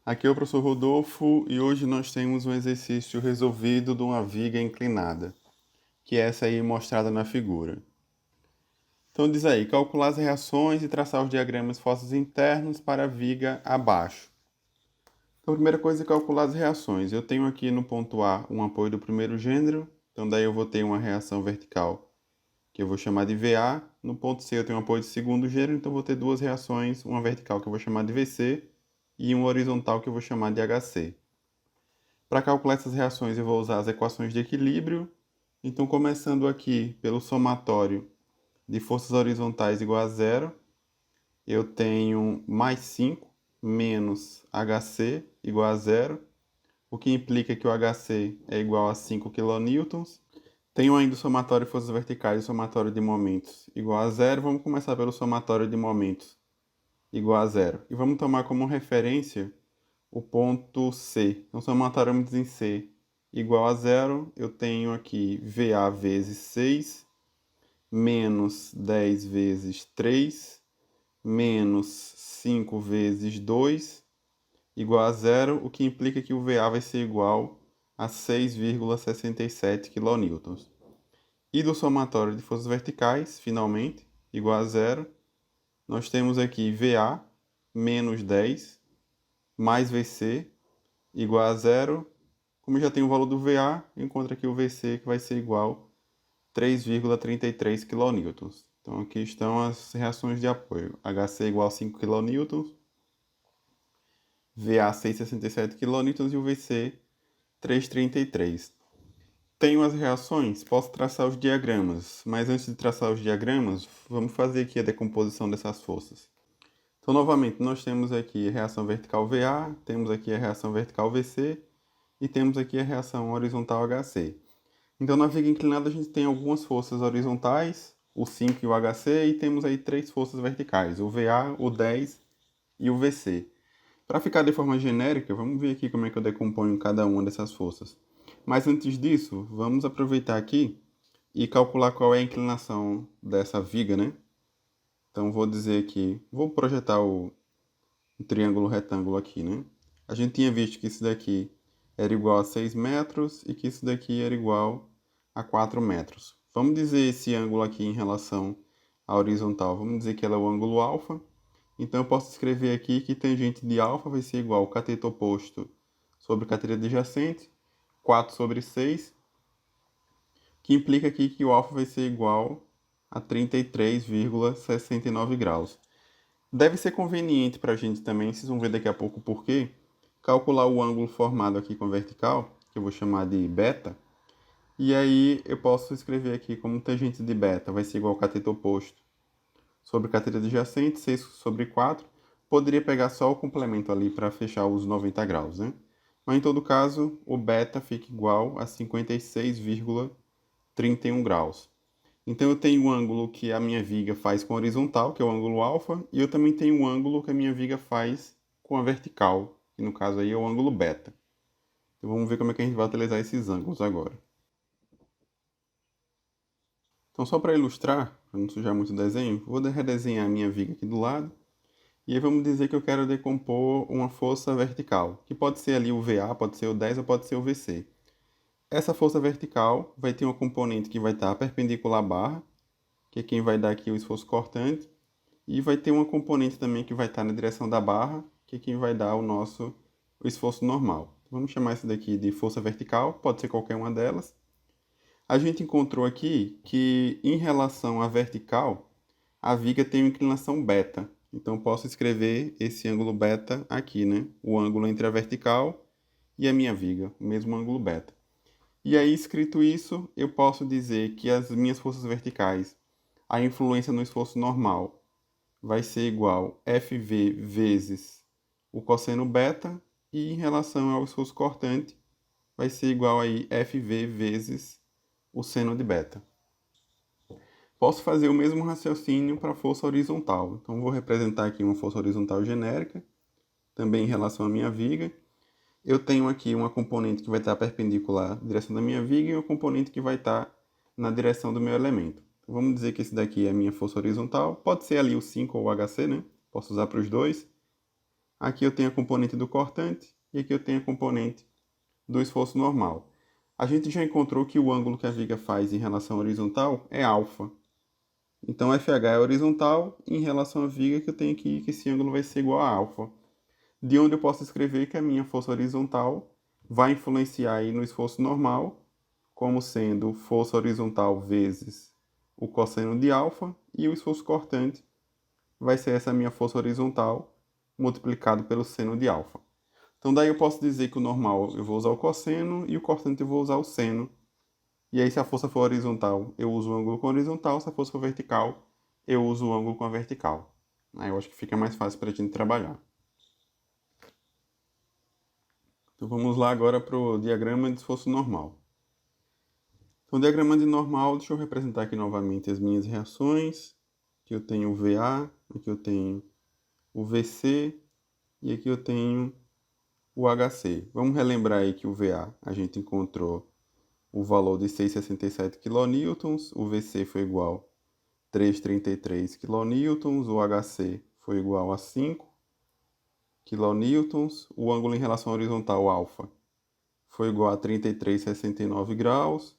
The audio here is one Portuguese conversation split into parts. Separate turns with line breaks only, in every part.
Aqui é o professor Rodolfo e hoje nós temos um exercício resolvido de uma viga inclinada, que é essa aí mostrada na figura. Então diz aí, calcular as reações e traçar os diagramas fósseis internos para a viga abaixo. Então a primeira coisa é calcular as reações. Eu tenho aqui no ponto A um apoio do primeiro gênero, então daí eu vou ter uma reação vertical que eu vou chamar de VA. No ponto C eu tenho um apoio de segundo gênero, então eu vou ter duas reações, uma vertical que eu vou chamar de VC e uma horizontal que eu vou chamar de HC. Para calcular essas reações, eu vou usar as equações de equilíbrio. Então, começando aqui pelo somatório de forças horizontais igual a zero, eu tenho mais 5 menos HC igual a zero, o que implica que o HC é igual a 5 kN. Tenho ainda o somatório de forças verticais e o somatório de momentos igual a zero. Vamos começar pelo somatório de momentos igual a zero. E vamos tomar como referência o ponto C. Então, se eu matarmos em C igual a zero, eu tenho aqui VA vezes 6, menos 10 vezes 3, menos 5 vezes 2, igual a zero, o que implica que o VA vai ser igual a 6,67 kN. E do somatório de forças verticais, finalmente, igual a zero, nós temos aqui VA menos 10 mais VC igual a zero. Como já tem o valor do VA, eu encontro aqui o VC que vai ser igual a 3,33 kN. Então aqui estão as reações de apoio. HC igual a 5 kN, VA 6,67 kN e o VC 3,33. Tenho as reações, posso traçar os diagramas, mas antes de traçar os diagramas, vamos fazer aqui a decomposição dessas forças. Então, novamente, nós temos aqui a reação vertical VA, temos aqui a reação vertical VC e temos aqui a reação horizontal HC. Então, na viga inclinada, a gente tem algumas forças horizontais, o 5 e o HC, e temos aí três forças verticais, o VA, o 10 e o VC. Para ficar de forma genérica, vamos ver aqui como é que eu decomponho cada uma dessas forças. Mas antes disso, vamos aproveitar aqui e calcular qual é a inclinação dessa viga, né? Então, vou dizer aqui, vou projetar o triângulo retângulo aqui, né? A gente tinha visto que isso daqui era igual a 6 metros e que isso daqui era igual a 4 metros. Vamos dizer esse ângulo aqui em relação à horizontal. Vamos dizer que ela é o ângulo alfa. Então eu posso escrever aqui que tangente de alfa vai ser igual ao cateto oposto sobre cateto adjacente, 4 sobre 6, que implica aqui que o alfa vai ser igual a 33,69 graus. Deve ser conveniente para a gente também, vocês vão ver daqui a pouco o porquê, calcular o ângulo formado aqui com a vertical, que eu vou chamar de beta, e aí eu posso escrever aqui como tangente de beta vai ser igual ao cateto oposto sobre cateto adjacente, 6 sobre 4. Poderia pegar só o complemento ali para fechar os 90 graus, né? Mas em todo caso, o beta fica igual a 56,31 graus. Então eu tenho um ângulo que a minha viga faz com a horizontal, que é o ângulo alfa, e eu também tenho um ângulo que a minha viga faz com a vertical, que no caso aí é o ângulo beta. Então vamos ver como é que a gente vai utilizar esses ângulos agora. Então só para ilustrar, para não sujar muito o desenho, vou redesenhar a minha viga aqui do lado. E aí vamos dizer que eu quero decompor uma força vertical, que pode ser ali o VA, pode ser o 10 ou pode ser o VC. Essa força vertical vai ter uma componente que vai estar perpendicular à barra, que é quem vai dar aqui o esforço cortante, e vai ter uma componente também que vai estar na direção da barra, que é quem vai dar o esforço normal. Vamos chamar isso daqui de força vertical, pode ser qualquer uma delas. A gente encontrou aqui que em relação à vertical, a viga tem uma inclinação beta. Então posso escrever esse ângulo beta aqui, né? O ângulo entre a vertical e a minha viga, o mesmo ângulo beta. E aí, escrito isso, eu posso dizer que as minhas forças verticais, a influência no esforço normal, vai ser igual FV vezes o cosseno beta, e em relação ao esforço cortante, vai ser igual aí FV vezes o seno de beta. Posso fazer o mesmo raciocínio para a força horizontal. Então, vou representar aqui uma força horizontal genérica, também em relação à minha viga. Eu tenho aqui uma componente que vai estar perpendicular à direção da minha viga e uma componente que vai estar na direção do meu elemento. Então, vamos dizer que esse daqui é a minha força horizontal. Pode ser ali o 5 ou o HC, né? Posso usar para os dois. Aqui eu tenho a componente do cortante e aqui eu tenho a componente do esforço normal. A gente já encontrou que o ângulo que a viga faz em relação à horizontal é alfa. Então, FH é horizontal em relação à viga que eu tenho aqui, que esse ângulo vai ser igual a alfa. De onde eu posso escrever que a minha força horizontal vai influenciar aí no esforço normal, como sendo força horizontal vezes o cosseno de alfa, e o esforço cortante vai ser essa minha força horizontal multiplicado pelo seno de alfa. Então daí eu posso dizer que o normal eu vou usar o cosseno e o cortante eu vou usar o seno. E aí se a força for horizontal, eu uso o ângulo com horizontal, se a força for vertical, eu uso o ângulo com a vertical. Aí eu acho que fica mais fácil para a gente trabalhar. Então vamos lá agora para o diagrama de esforço normal. Então, o diagrama de normal, deixa eu representar aqui novamente as minhas reações. Aqui eu tenho o VA, aqui eu tenho o VC e aqui eu tenho o HC. Vamos relembrar aí que o VA a gente encontrou o valor de 6,67 kN, o VC foi igual a 3,33 kN, o HC foi igual a 5 kN, o ângulo em relação à horizontal alfa foi igual a 33,69 graus,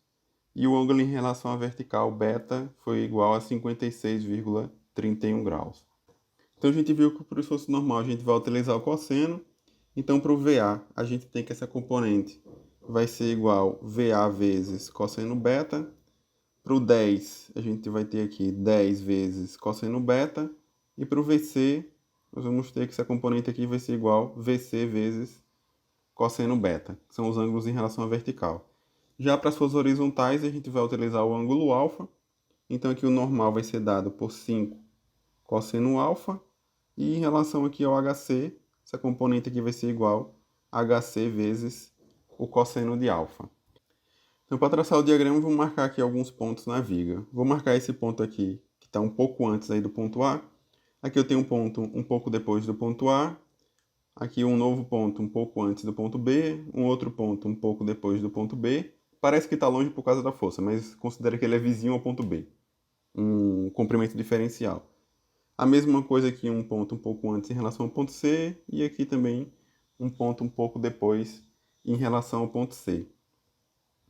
e o ângulo em relação à vertical beta foi igual a 56,31 graus. Então a gente viu que para o esforço normal a gente vai utilizar o cosseno. Então para o VA a gente tem que essa componente vai ser igual a VA vezes cosseno beta. Para o 10 a gente vai ter aqui 10 vezes cosseno beta. E para o VC nós vamos ter que essa componente aqui vai ser igual a VC vezes cosseno beta, que são os ângulos em relação à vertical. Já para as forças horizontais, a gente vai utilizar o ângulo alfa. Então, aqui o normal vai ser dado por 5 cosseno alfa. E em relação aqui ao HC, essa componente aqui vai ser igual a HC vezes o cosseno de alfa. Então, para traçar o diagrama, vou marcar aqui alguns pontos na viga. Vou marcar esse ponto aqui, que está um pouco antes aí do ponto A. Aqui eu tenho um ponto um pouco depois do ponto A. Aqui um novo ponto um pouco antes do ponto B. Um outro ponto um pouco depois do ponto B. Parece que está longe por causa da força, mas considera que ele é vizinho ao ponto B. Um comprimento diferencial. A mesma coisa aqui, um ponto um pouco antes em relação ao ponto C. E aqui também um ponto um pouco depois em relação ao ponto C.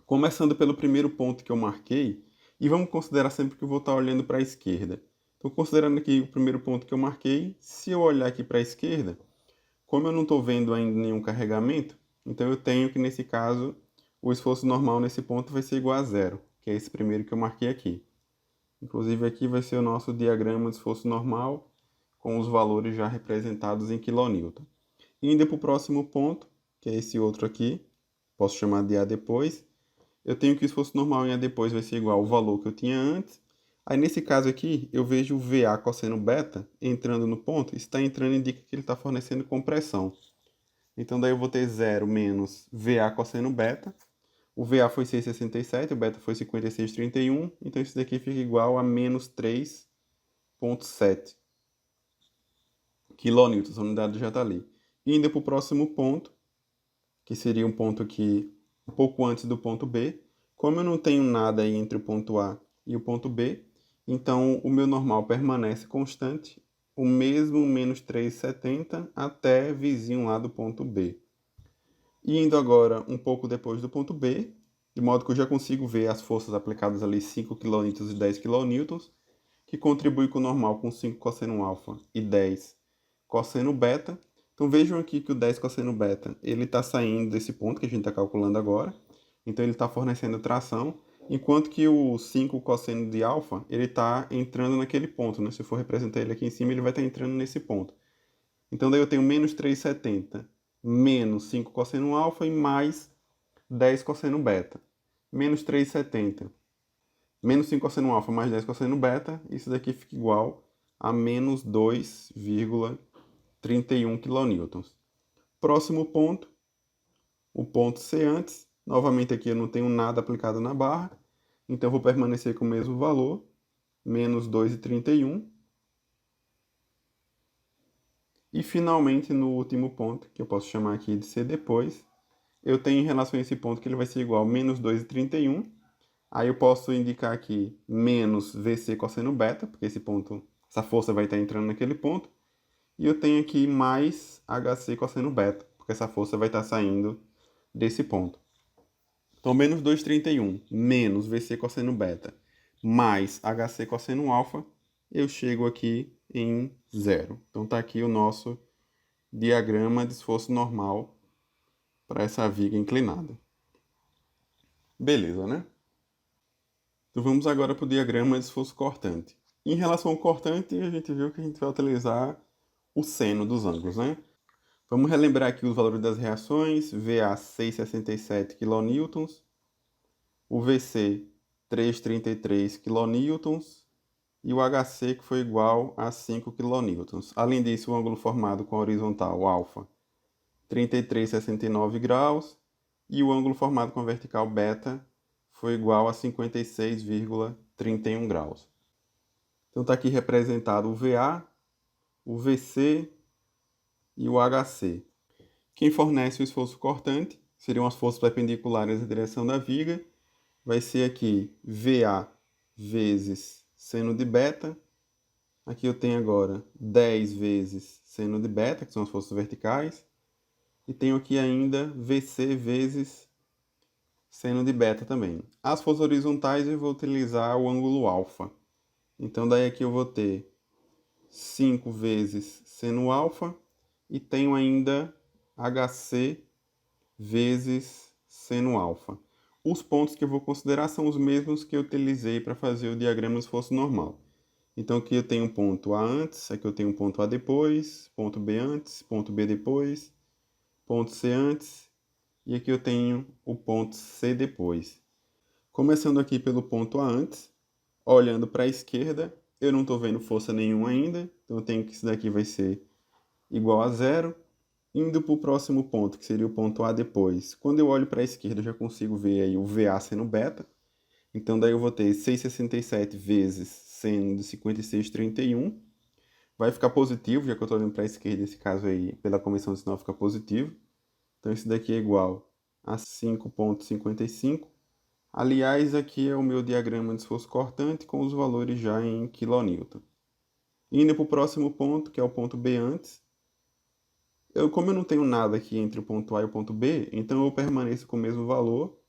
Começando pelo primeiro ponto que eu marquei, e vamos considerar sempre que eu vou estar olhando para a esquerda. Então, considerando aqui o primeiro ponto que eu marquei, se eu olhar aqui para a esquerda, como eu não estou vendo ainda nenhum carregamento, então eu tenho que, nesse caso, o esforço normal nesse ponto vai ser igual a zero, que é esse primeiro que eu marquei aqui. Inclusive aqui vai ser o nosso diagrama de esforço normal, com os valores já representados em quilonewton. Indo para o próximo ponto, que é esse outro aqui, posso chamar de A depois, eu tenho que o esforço normal em A depois vai ser igual ao valor que eu tinha antes. Aí nesse caso aqui, eu vejo o VA cosseno beta entrando no ponto. Está entrando indica que ele está fornecendo compressão. Então daí eu vou ter 0 menos VA cosseno beta. O VA foi 6,67, o beta foi 56,31. Então isso daqui fica igual a menos 3,7 kN. A unidade já está ali. Indo para o próximo ponto, que seria um ponto aqui um pouco antes do ponto B. Como eu não tenho nada aí entre o ponto A e o ponto B, então o meu normal permanece constante, o mesmo menos 3,70 até vizinho lá do ponto B. E indo agora um pouco depois do ponto B, de modo que eu já consigo ver as forças aplicadas ali 5 kN e 10 kN, que contribui com o normal com 5 cosseno alfa e 10 cosseno beta. Então vejam aqui que o 10 cosseno beta ele está saindo desse ponto que a gente está calculando agora. Então ele está fornecendo tração, enquanto que o 5 cosseno de alfa ele está entrando naquele ponto. Né? Se eu for representar ele aqui em cima, ele vai estar entrando nesse ponto. Então daí eu tenho menos 3,70 menos 5 cosseno alfa e mais 10 cosseno beta. Menos 3,70 menos 5 cosseno alfa mais 10 cosseno beta, isso daqui fica igual a menos 2,31 kN. Próximo ponto, o ponto C antes. Novamente aqui eu não tenho nada aplicado na barra, então eu vou permanecer com o mesmo valor, menos 2,31. E finalmente no último ponto, que eu posso chamar aqui de C depois, eu tenho em relação a esse ponto que ele vai ser igual a menos 2,31. Aí eu posso indicar aqui menos VC cosseno beta, porque esse ponto, essa força vai estar entrando naquele ponto. E eu tenho aqui mais HC cosseno beta, porque essa força vai estar saindo desse ponto. Então, menos 2,31 menos VC cosseno beta mais HC cosseno alfa, eu chego aqui em zero. Então, está aqui o nosso diagrama de esforço normal para essa viga inclinada. Beleza, né? Então, vamos agora para o diagrama de esforço cortante. Em relação ao cortante, a gente viu que a gente vai utilizar o seno dos ângulos, né? Vamos relembrar aqui os valores das reações. VA 6,67 kN, o VC 3,33 kN e o HC que foi igual a 5 kN. Além disso, o ângulo formado com a horizontal alfa 33,69 graus e o ângulo formado com a vertical beta foi igual a 56,31 graus. Então está aqui representado o VA, o VC e o HC. Quem fornece o esforço cortante seriam as forças perpendiculares à direção da viga. Vai ser aqui VA vezes seno de beta. Aqui eu tenho agora 10 vezes seno de beta, que são as forças verticais. E tenho aqui ainda VC vezes seno de beta também. As forças horizontais eu vou utilizar o ângulo alfa. Então daí aqui eu vou ter 5 vezes seno alfa e tenho ainda HC vezes seno alfa. Os pontos que eu vou considerar são os mesmos que eu utilizei para fazer o diagrama de esforço normal. Então aqui eu tenho um ponto A antes, aqui eu tenho um ponto A depois, ponto B antes, ponto B depois, ponto C antes, e aqui eu tenho o ponto C depois. Começando aqui pelo ponto A antes, olhando para a esquerda, eu não estou vendo força nenhuma ainda, então eu tenho que isso daqui vai ser igual a zero. Indo para o próximo ponto, que seria o ponto A depois. Quando eu olho para a esquerda, eu já consigo ver aí o VA sendo beta. Então, daí eu vou ter 6,67 vezes seno de 56,31. Vai ficar positivo, já que eu estou olhando para a esquerda, esse caso aí, pela convenção de sinal, fica positivo. Então, isso daqui é igual a 5,55. Aliás, aqui é o meu diagrama de esforço cortante com os valores já em kN. Indo para o próximo ponto, que é o ponto B antes. Como eu não tenho nada aqui entre o ponto A e o ponto B, então eu permaneço com o mesmo valor,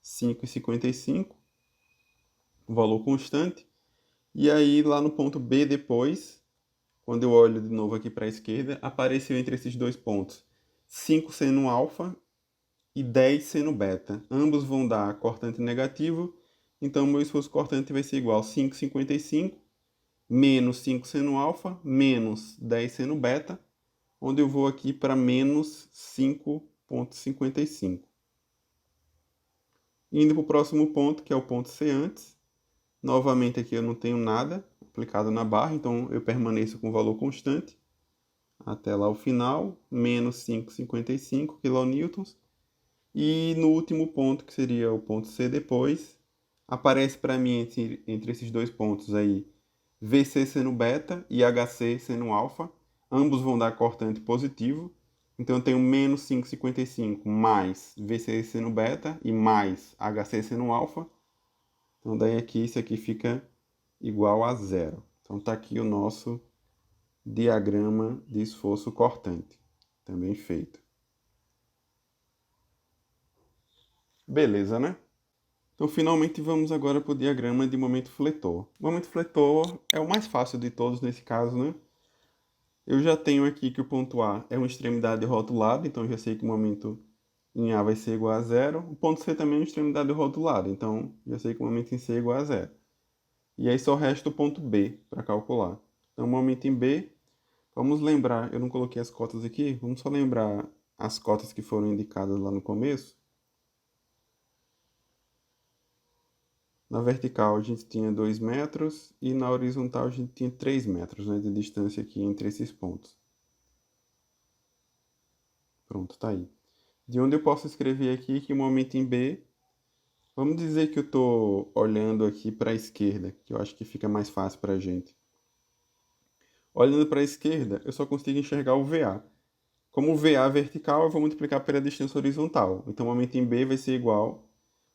5,55, o valor constante. E aí lá no ponto B depois, quando eu olho de novo aqui para a esquerda, apareceu entre esses dois pontos 5 seno alfa e 10 seno beta. Ambos vão dar cortante negativo, então meu esforço cortante vai ser igual a 5,55 menos 5 seno alfa menos 10 seno beta, onde eu vou aqui para menos 5,55. Indo para o próximo ponto, que é o ponto C antes. Novamente aqui eu não tenho nada aplicado na barra, então eu permaneço com o valor constante até lá o final, menos 5,55 kN. E no último ponto, que seria o ponto C depois, aparece para mim entre esses dois pontos aí, VC seno beta e HC seno alfa. Ambos vão dar cortante positivo. Então eu tenho menos 5,55 mais VC seno beta e mais HC seno alfa. Então daí aqui, isso aqui fica igual a zero. Então está aqui o nosso diagrama de esforço cortante. Também feito. Beleza, né? Então finalmente vamos agora para o diagrama de momento fletor. O momento fletor é o mais fácil de todos nesse caso, né? Eu já tenho aqui que o ponto A é uma extremidade rotulada, então eu já sei que o momento em A vai ser igual a zero. O ponto C também é uma extremidade rotulada, então já sei que o momento em C é igual a zero. E aí só resta o ponto B para calcular. Então, o momento em B, vamos lembrar, eu não coloquei as cotas aqui, vamos só lembrar as cotas que foram indicadas lá no começo. Na vertical a gente tinha 2 metros e na horizontal a gente tinha 3 metros, né, de distância aqui entre esses pontos. Pronto, tá aí. De onde eu posso escrever aqui que o momento em B, vamos dizer que eu estou olhando aqui para a esquerda, que eu acho que fica mais fácil para a gente. Olhando para a esquerda, eu só consigo enxergar o VA. Como o VA é vertical, eu vou multiplicar pela distância horizontal. Então, o momento em B vai ser igual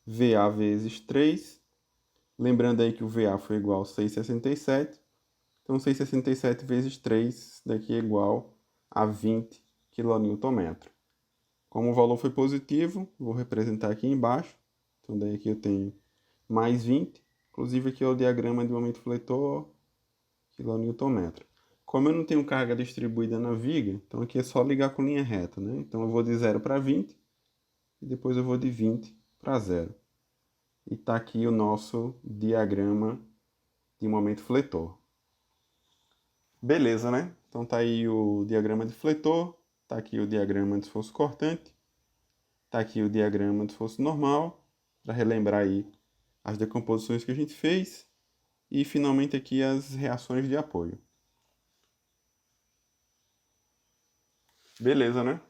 VA vezes 3. Lembrando aí que o VA foi igual a 6,67. Então 667 vezes 3 daqui é igual a 20 kNm. Como o valor foi positivo, vou representar aqui embaixo. Então daí aqui eu tenho mais 20. Inclusive aqui é o diagrama de momento fletor, kNm. Como eu não tenho carga distribuída na viga, então aqui é só ligar com linha reta, né? Então eu vou de 0 para 20 e depois eu vou de 20 para 0. E está aqui o nosso diagrama de momento fletor. Beleza, né? Então tá aí o diagrama de fletor, tá aqui o diagrama de esforço cortante, tá aqui o diagrama de esforço normal, para relembrar aí as decomposições que a gente fez, e finalmente aqui as reações de apoio. Beleza, né?